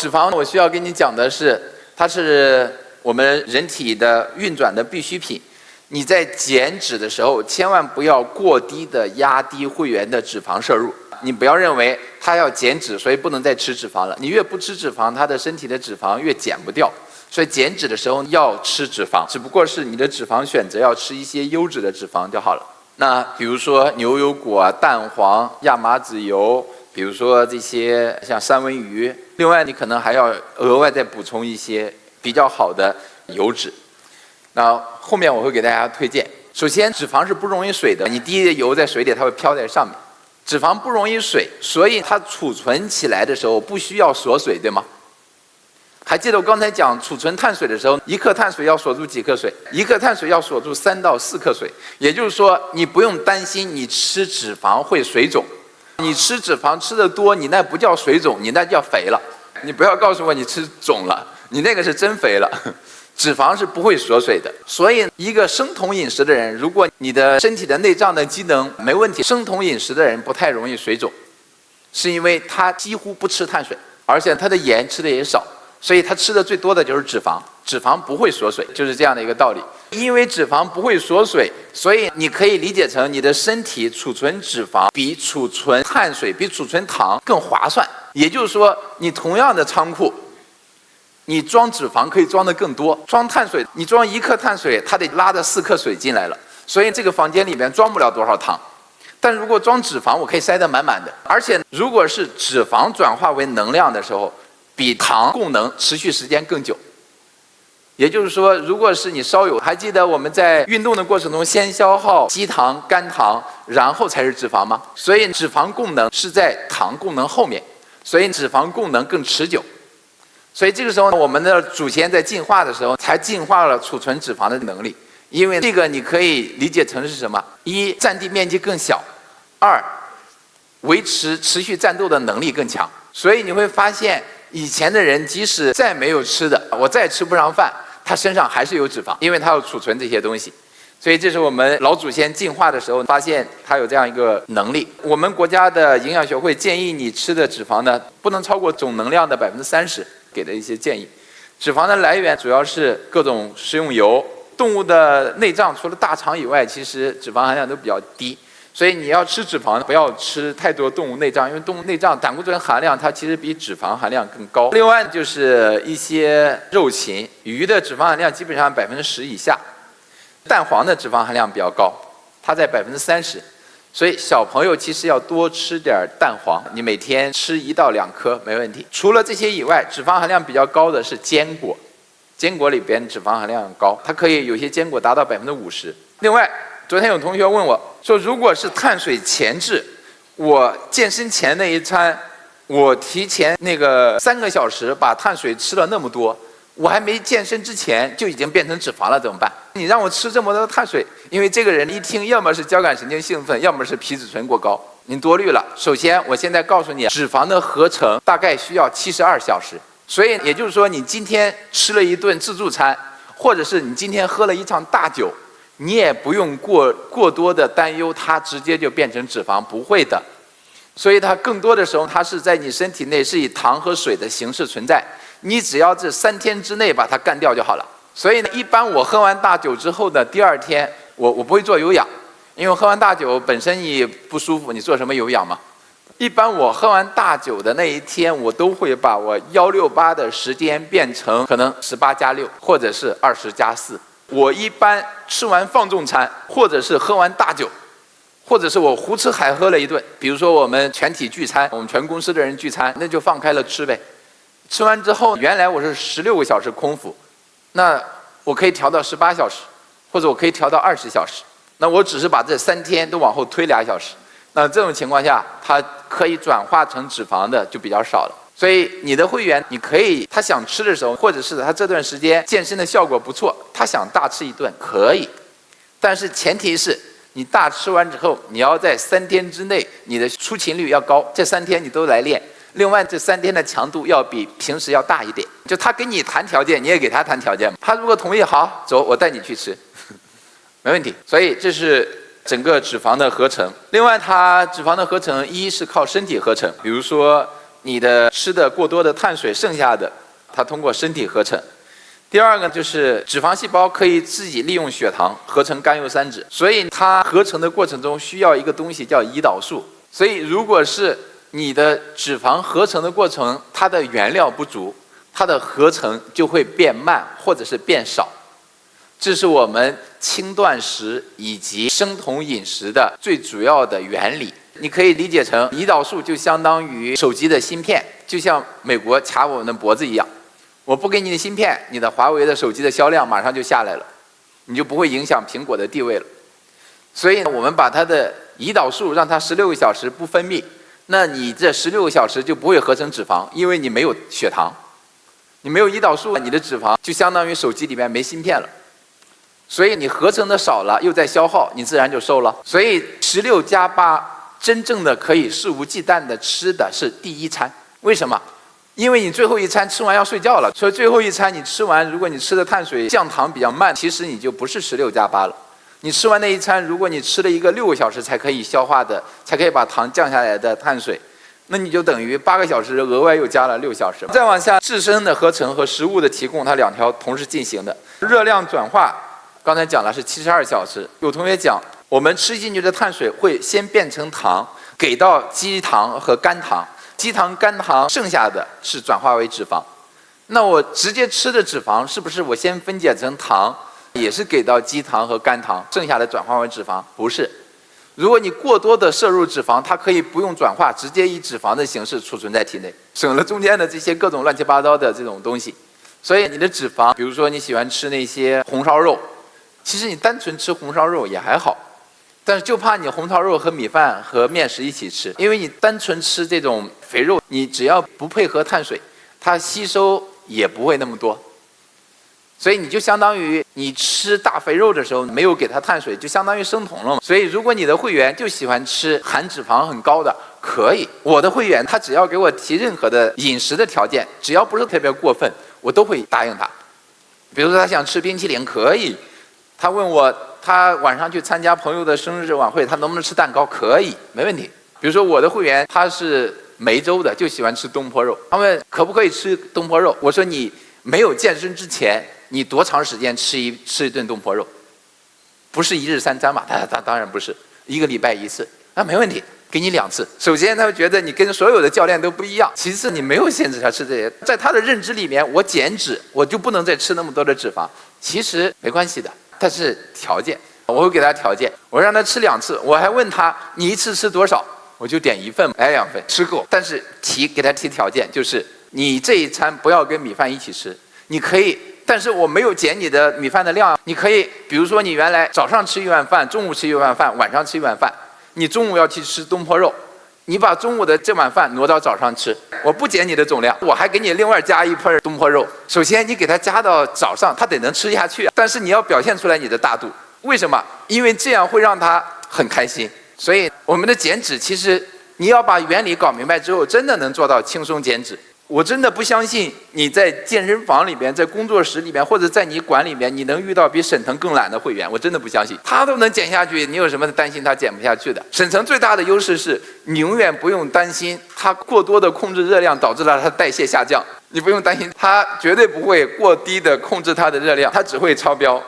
脂肪，我需要跟你讲的是，它是我们人体的运转的必需品。你在减脂的时候，千万不要过低的压低会员的脂肪摄入。你不要认为他要减脂，所以不能再吃脂肪了。你越不吃脂肪，他的身体的脂肪越减不掉。所以减脂的时候要吃脂肪，只不过是你的脂肪选择要吃一些优质的脂肪就好了。那比如说牛油果、蛋黄、亚麻籽油，比如说这些像三文鱼。另外，你可能还要额外再补充一些比较好的油脂。那后面我会给大家推荐。首先，脂肪是不溶于水的，你滴油在水里，它会飘在上面。脂肪不溶于水，所以它储存起来的时候不需要锁水，对吗？还记得我刚才讲储存碳水的时候，1克碳水要锁住几克水？1克碳水要锁住3到4克水。也就是说，你不用担心你吃脂肪会水肿。你吃脂肪吃得多，你那不叫水肿，你那叫肥了。你不要告诉我你吃肿了，你那个是真肥了。脂肪是不会锁水的，所以一个生酮饮食的人，如果你的身体的内脏的机能没问题，生酮饮食的人不太容易水肿，是因为他几乎不吃碳水，而且他的盐吃的也少，所以他吃的最多的就是脂肪。脂肪不会锁水，就是这样的一个道理。因为脂肪不会锁水，所以你可以理解成你的身体储存脂肪比储存碳水、比储存糖更划算。也就是说，你同样的仓库，你装脂肪可以装得更多，装碳水，你装1克碳水，它得拉着4克水进来了，所以这个房间里面装不了多少糖。但如果装脂肪，我可以塞得满满的，而且如果是脂肪转化为能量的时候，比糖供能持续时间更久。也就是说，如果是你烧油，还记得我们在运动的过程中先消耗肌糖、肝糖，然后才是脂肪吗？所以脂肪供能是在糖供能后面，所以脂肪供能更持久。所以这个时候，我们的祖先在进化的时候，才进化了储存脂肪的能力。因为这个你可以理解成是什么？一，占地面积更小；二，维持持续战斗的能力更强。所以你会发现，以前的人即使再没有吃的，我再吃不上饭，他身上还是有脂肪，因为他要储存这些东西。所以这是我们老祖先进化的时候发现他有这样一个能力。我们国家的营养学会建议你吃的脂肪呢，不能超过总能量的30%，给的一些建议。脂肪的来源主要是各种食用油，动物的内脏除了大肠以外，其实脂肪含量都比较低。所以你要吃脂肪，不要吃太多动物内脏，因为动物内脏胆固醇含量它其实比脂肪含量更高。另外就是一些肉禽，鱼的脂肪含量基本上10%以下，蛋黄的脂肪含量比较高，它在30%。所以小朋友其实要多吃点蛋黄，你每天吃1到2颗没问题。除了这些以外，脂肪含量比较高的是坚果，坚果里边脂肪含量高，它可以有些坚果达到50%。另外，昨天有同学问我说，如果是碳水前置，我健身前那一餐，我提前那个3个小时把碳水吃了那么多，我还没健身之前就已经变成脂肪了，怎么办？你让我吃这么多碳水，因为这个人一听，要么是交感神经兴奋，要么是皮质醇过高，您多虑了。首先，我现在告诉你，脂肪的合成大概需要72小时，所以也就是说，你今天吃了一顿自助餐，或者是你今天喝了一场大酒，你也不用过多的担忧它直接就变成脂肪，不会的。所以它更多的时候，它是在你身体内是以糖和水的形式存在，你只要这3天之内把它干掉就好了。所以呢，一般我喝完大酒之后的第2天，我不会做有氧，因为喝完大酒本身你不舒服，你做什么有氧嘛？一般我喝完大酒的那一天，我都会把我168的时间变成可能18+6，或者是20+4。我一般吃完放纵餐，或者是喝完大酒，或者是我胡吃海喝了一顿，比如说我们全体聚餐，我们全公司的人聚餐，那就放开了吃呗。吃完之后，原来我是16个小时空腹，那我可以调到18小时，或者我可以调到20小时。那我只是把这3天都往后推2小时。那这种情况下，它可以转化成脂肪的就比较少了。所以你的会员，你可以他想吃的时候，或者是他这段时间健身的效果不错，他想大吃一顿可以，但是前提是你大吃完之后，你要在3天之内你的出勤率要高，这3天你都来练。另外这3天的强度要比平时要大一点，就他跟你谈条件，你也给他谈条件，他如果同意，好，走，我带你去吃，没问题。所以这是整个脂肪的合成。另外它脂肪的合成，一是靠身体合成，比如说你的吃的过多的碳水，剩下的它通过身体合成。第二个就是脂肪细胞可以自己利用血糖合成甘油三酯，所以它合成的过程中需要一个东西叫胰岛素。所以如果是你的脂肪合成的过程，它的原料不足，它的合成就会变慢或者是变少。这是我们轻断食以及生酮饮食的最主要的原理。你可以理解成胰岛素就相当于手机的芯片，就像美国卡我们的脖子一样。我不给你的芯片，你的华为的手机的销量马上就下来了，你就不会影响苹果的地位了。所以我们把它的胰岛素让它16个小时不分泌，那你这16个小时就不会合成脂肪，因为你没有血糖，你没有胰岛素，你的脂肪就相当于手机里面没芯片了。所以你合成的少了，又在消耗，你自然就瘦了。所以16+8真正的可以肆无忌惮的吃的是第一餐，为什么？因为你最后一餐吃完要睡觉了，所以最后一餐你吃完，如果你吃的碳水降糖比较慢，其实你就不是16+8了。你吃完那一餐，如果你吃了一个6个小时才可以消化的，才可以把糖降下来的碳水，那你就等于8个小时额外又加了6小时。再往下，自身的合成和食物的提供，它两条同时进行的。热量转化，刚才讲了是72小时。有同学讲，我们吃进去的碳水会先变成糖，给到肌糖和肝糖。肌糖、肝糖剩下的是转化为脂肪，那我直接吃的脂肪是不是我先分解成糖，也是给到肌糖和肝糖，剩下的转化为脂肪？不是。如果你过多的摄入脂肪，它可以不用转化，直接以脂肪的形式储存在体内，省了中间的这些各种乱七八糟的这种东西。所以你的脂肪，比如说你喜欢吃那些红烧肉，其实你单纯吃红烧肉也还好。但是就怕你红烧肉和米饭和面食一起吃，因为你单纯吃这种肥肉，你只要不配合碳水，它吸收也不会那么多。所以你就相当于你吃大肥肉的时候没有给它碳水，就相当于生酮了嘛。所以如果你的会员就喜欢吃含脂肪很高的，可以。我的会员他只要给我提任何的饮食的条件，只要不是特别过分，我都会答应他。比如说他想吃冰淇淋，可以。他问我，他晚上去参加朋友的生日晚会，他能不能吃蛋糕？可以，没问题。比如说我的会员他是梅州的，就喜欢吃东坡肉，他问可不可以吃东坡肉？我说你没有健身之前，你多长时间吃一顿东坡肉？不是1日3餐嘛？他当然不是，1个礼拜1次，那没问题，给你2次。首先他会觉得你跟所有的教练都不一样，其次你没有限制他吃这些，在他的认知里面，我减脂我就不能再吃那么多的脂肪，其实没关系的。但是条件，我会给他条件，我让他吃2次，我还问他你一次吃多少，我就点1份，2份吃够。但是给他提条件，就是你这一餐不要跟米饭一起吃，你可以，但是我没有减你的米饭的量，你可以，比如说你原来早上吃1碗饭，中午吃1碗饭，晚上吃1碗饭，你中午要去吃东坡肉，你把中午的这碗饭挪到早上吃，我不减你的总量，我还给你另外加1份东坡肉。首先你给他加到早上，他得能吃下去，但是你要表现出来你的大度。为什么？因为这样会让他很开心。所以我们的减脂，其实你要把原理搞明白之后，真的能做到轻松减脂。我真的不相信你在健身房里边，在工作室里边，或者在你馆里面，你能遇到比沈腾更懒的会员，我真的不相信。他都能减下去，你有什么担心他减不下去的？沈腾最大的优势是，你永远不用担心他过多的控制热量导致了他代谢下降，你不用担心，他绝对不会过低的控制他的热量，他只会超标。